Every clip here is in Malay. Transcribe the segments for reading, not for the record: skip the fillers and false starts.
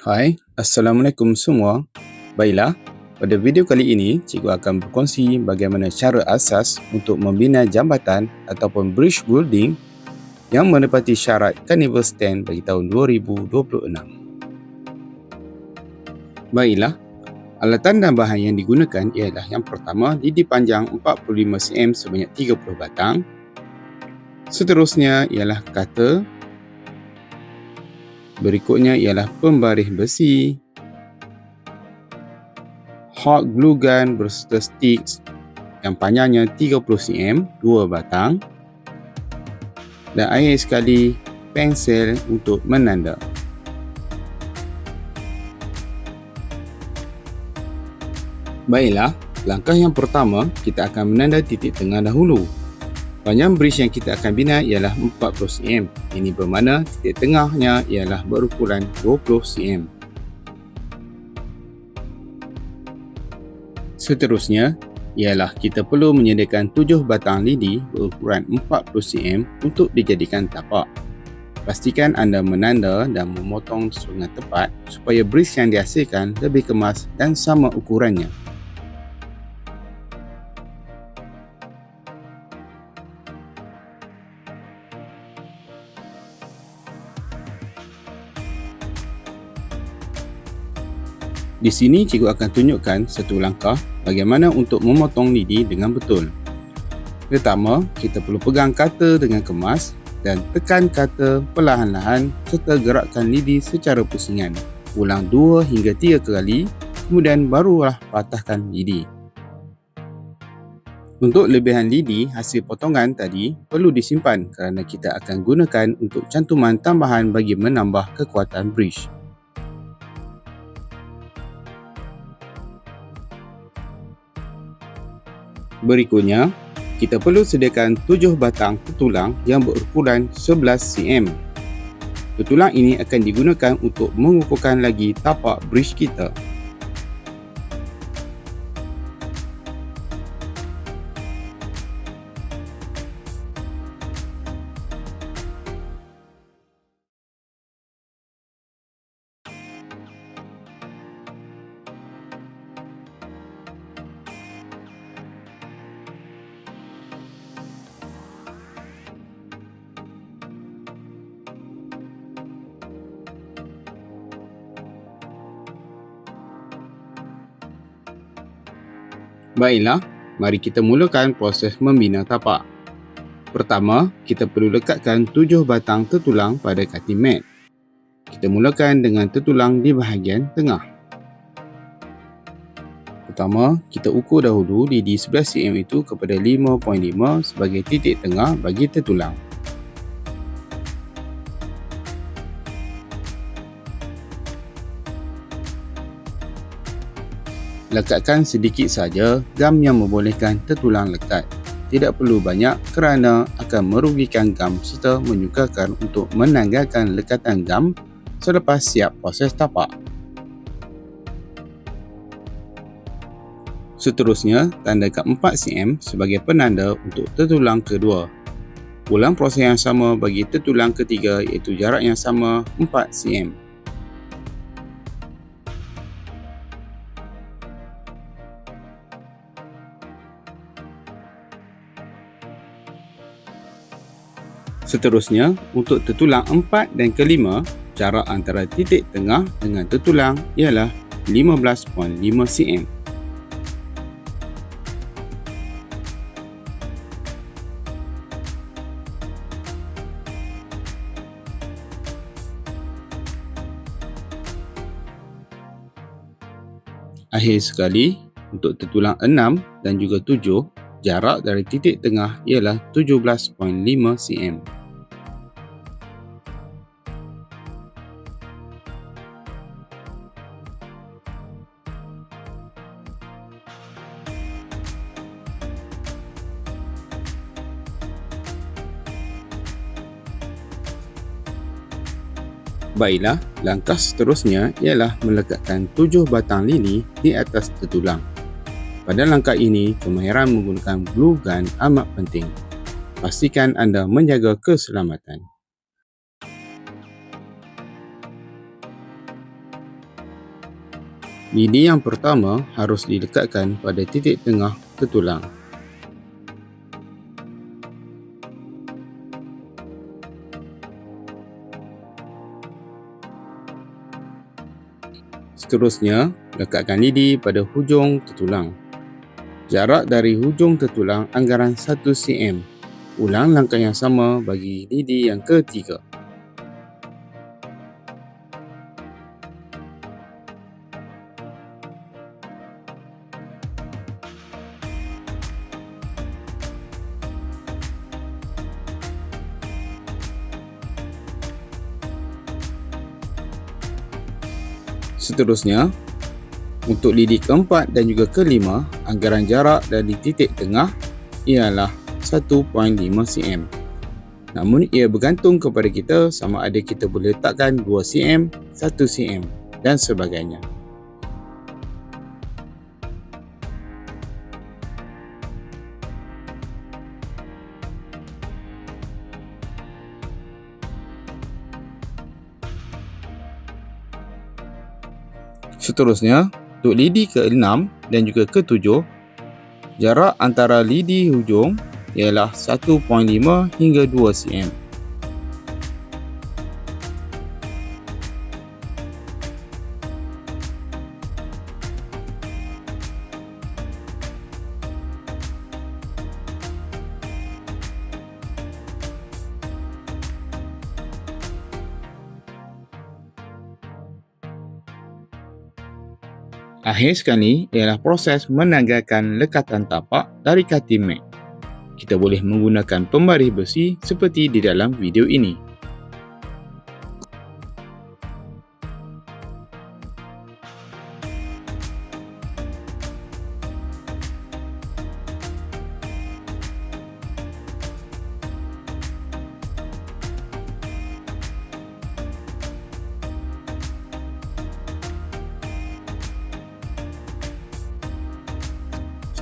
Hai, Assalamualaikum semua. Baiklah, pada video kali ini, cikgu akan berkongsi bagaimana cara asas untuk membina jambatan ataupun bridge building yang menepati syarat Carnival Stand bagi tahun 2026. Baiklah, alatan dan bahan yang digunakan ialah yang pertama, lidi panjang 45 cm sebanyak 30 batang. Seterusnya ialah cutter. Berikutnya ialah pembaris besi, hot glue gun berserta sticks yang panjangnya 30 cm, 2 batang, dan akhir sekali pensel untuk menanda. Baiklah, langkah yang pertama kita akan menanda titik tengah dahulu. Panjang bridge yang kita akan bina ialah 40 cm. Ini bermakna titik tengahnya ialah berukuran 20 cm. Seterusnya ialah kita perlu menyediakan 7 batang lidi berukuran 40 cm untuk dijadikan tapak. Pastikan anda menanda dan memotong dengan tepat supaya bridge yang dihasilkan lebih kemas dan sama ukurannya. Di sini cikgu akan tunjukkan satu langkah bagaimana untuk memotong lidi dengan betul. Pertama, kita perlu pegang cutter dengan kemas dan tekan cutter perlahan-lahan serta gerakkan lidi secara pusingan. Ulang 2 hingga 3 kali, kemudian barulah patahkan lidi. Untuk lebihan lidi hasil potongan tadi perlu disimpan kerana kita akan gunakan untuk cantuman tambahan bagi menambah kekuatan bridge. Berikutnya, kita perlu sediakan 7 batang tetulang yang berukuran 11 cm. Tetulang ini akan digunakan untuk mengukuhkan lagi tapak bridge kita. Baiklah, mari kita mulakan proses membina tapak. Pertama, kita perlu lekatkan 7 batang tetulang pada cutting mat. Kita mulakan dengan tetulang di bahagian tengah. Pertama, kita ukur dahulu lidi 11 cm itu kepada 5.5 sebagai titik tengah bagi tetulang. Lekatkan sedikit saja gam yang membolehkan tetulang lekat. Tidak perlu banyak kerana akan merugikan gam serta menyukarkan untuk menanggalkan lekatan gam selepas siap proses tapak. Seterusnya, tandakan 4 cm sebagai penanda untuk tetulang kedua. Ulang proses yang sama bagi tetulang ketiga iaitu jarak yang sama 4 cm. Seterusnya, untuk tetulang 4 dan kelima, jarak antara titik tengah dengan tetulang ialah 15.5 cm. Akhir sekali, untuk tetulang 6 dan juga 7, jarak dari titik tengah ialah 17.5 cm. Baiklah, langkah seterusnya ialah melekatkan 7 batang lidi di atas tetulang. Pada langkah ini, kemahiran menggunakan glue gun amat penting. Pastikan anda menjaga keselamatan. Lidi yang pertama harus dilekatkan pada titik tengah tertulang. Seterusnya, lekatkan lidi pada hujung tertulang. Jarak dari hujung tertulang anggaran 1 cm. Ulang langkah yang sama bagi lidi yang ketiga. Seterusnya, untuk lidi keempat dan juga kelima, anggaran jarak dari titik tengah ialah 1.5 cm. Namun ia bergantung kepada kita sama ada kita boleh letakkan 2 cm, 1 cm dan sebagainya. Seterusnya, untuk lidi ke-6 dan juga ke-7, jarak antara lidi hujung ialah 1.5 hingga 2 cm. Akhir sekali ialah proses menanggalkan lekatan tapak dari katil mat. Kita boleh menggunakan pembaris besi seperti di dalam video ini.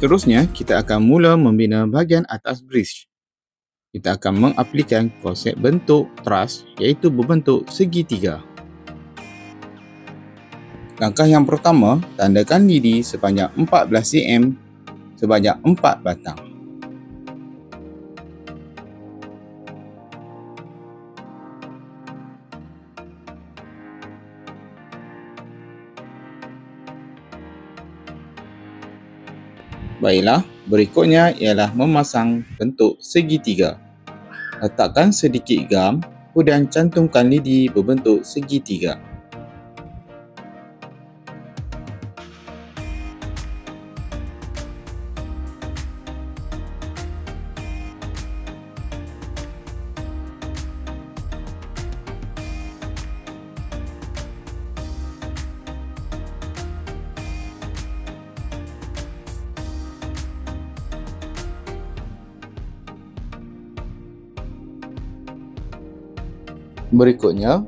Seterusnya, kita akan mula membina bahagian atas bridge. Kita akan mengaplikan konsep bentuk truss iaitu berbentuk segitiga. Langkah yang pertama, tandakan lidi sepanjang 14 cm sebanyak 4 batang. Baiklah, berikutnya ialah memasang bentuk segitiga. Letakkan sedikit gam, kemudian cantumkan lidi berbentuk segitiga. Berikutnya,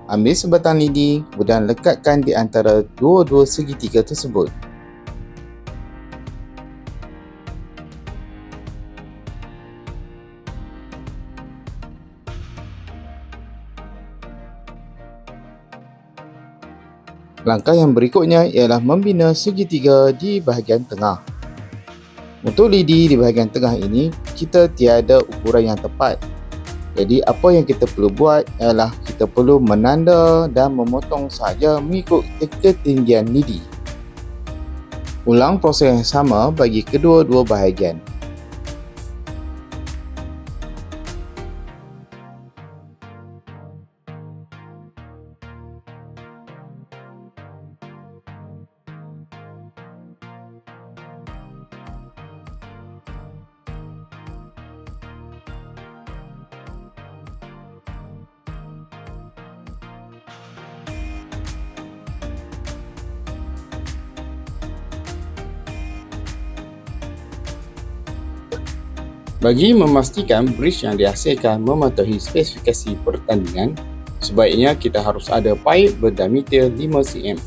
ambil sebatang lidi kemudian lekatkan di antara dua-dua segitiga tersebut. Langkah yang berikutnya ialah membina segitiga di bahagian tengah. Untuk lidi di bahagian tengah ini, kita tiada ukuran yang tepat. Jadi apa yang kita perlu buat ialah kita perlu menanda dan memotong sahaja mengikut ketinggian lidi. Ulang proses yang sama bagi kedua-dua bahagian. Bagi memastikan bridge yang dihasilkan mematuhi spesifikasi pertandingan, sebaiknya kita harus ada paip berdiameter 5 cm.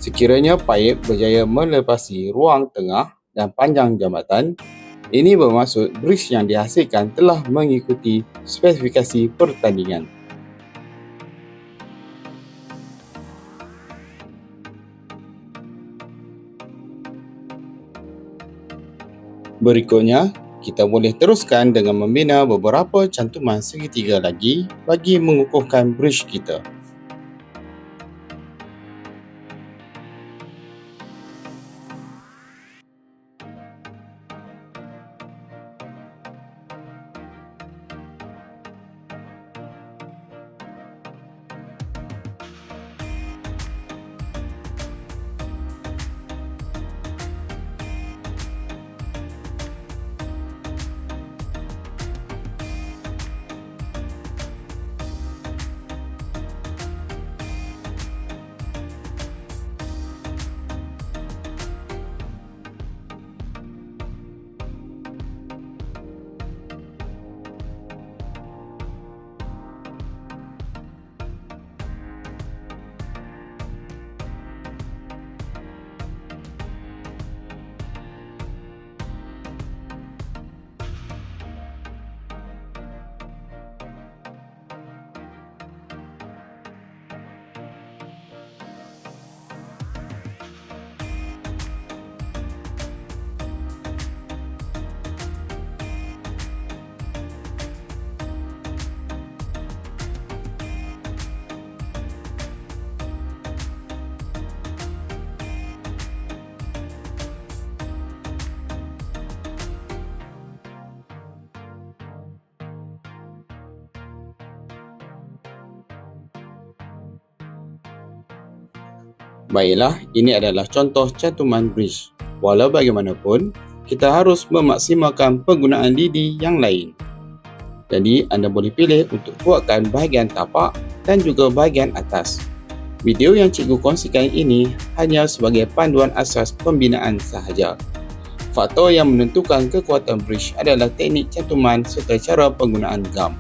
Sekiranya paip berjaya melepasi ruang tengah dan panjang jambatan, ini bermaksud bridge yang dihasilkan telah mengikuti spesifikasi pertandingan. Berikutnya, kita boleh teruskan dengan membina beberapa cantuman segitiga lagi bagi mengukuhkan bridge kita. Baiklah, ini adalah contoh cantuman bridge. Walau bagaimanapun, kita harus memaksimalkan penggunaan lidi yang lain. Jadi, anda boleh pilih untuk kuatkan bahagian tapak dan juga bahagian atas. Video yang cikgu kongsikan ini hanya sebagai panduan asas pembinaan sahaja. Faktor yang menentukan kekuatan bridge adalah teknik cantuman serta cara penggunaan gam.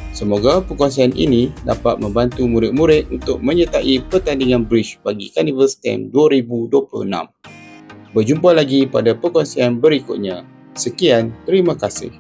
Semoga perkongsian ini dapat membantu murid-murid untuk menyertai pertandingan bridge bagi Carnival STEM 2026. Berjumpa lagi pada perkongsian berikutnya. Sekian, terima kasih.